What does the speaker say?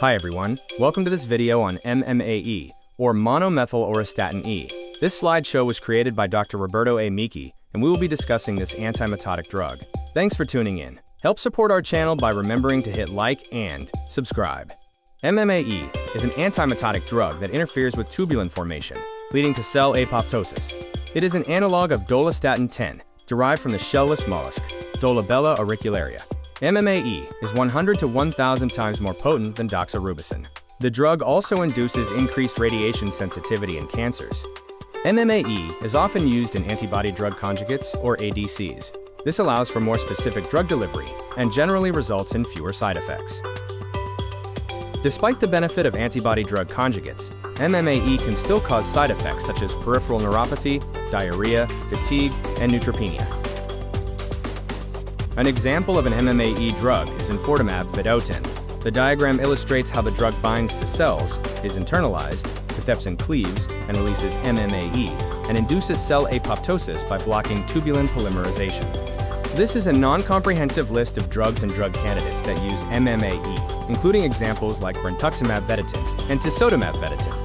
Hi everyone, welcome to this video on MMAE, or monomethyl auristatin E. This slideshow was created by Dr. Roberto A. Miki, and we will be discussing this antimitotic drug. Thanks for tuning in. Help support our channel by remembering to hit like and subscribe. MMAE is an antimitotic drug that interferes with tubulin formation, leading to cell apoptosis. It is an analog of dolastatin 10, derived from the shellless mollusk, Dolabella auricularia. MMAE is 100 to 1,000 times more potent than doxorubicin. The drug also induces increased radiation sensitivity in cancers. MMAE is often used in antibody-drug conjugates, or ADCs. This allows for more specific drug delivery and generally results in fewer side effects. Despite the benefit of antibody-drug conjugates, MMAE can still cause side effects such as peripheral neuropathy, diarrhea, fatigue, and neutropenia. An example of an MMAE drug is enfortumab vedotin. The diagram illustrates how the drug binds to cells, is internalized, cathepsin cleaves, and releases MMAE, and induces cell apoptosis by blocking tubulin polymerization. This is a non-comprehensive list of drugs and drug candidates that use MMAE, including examples like brentuximab vedotin and tisotumab vedotin.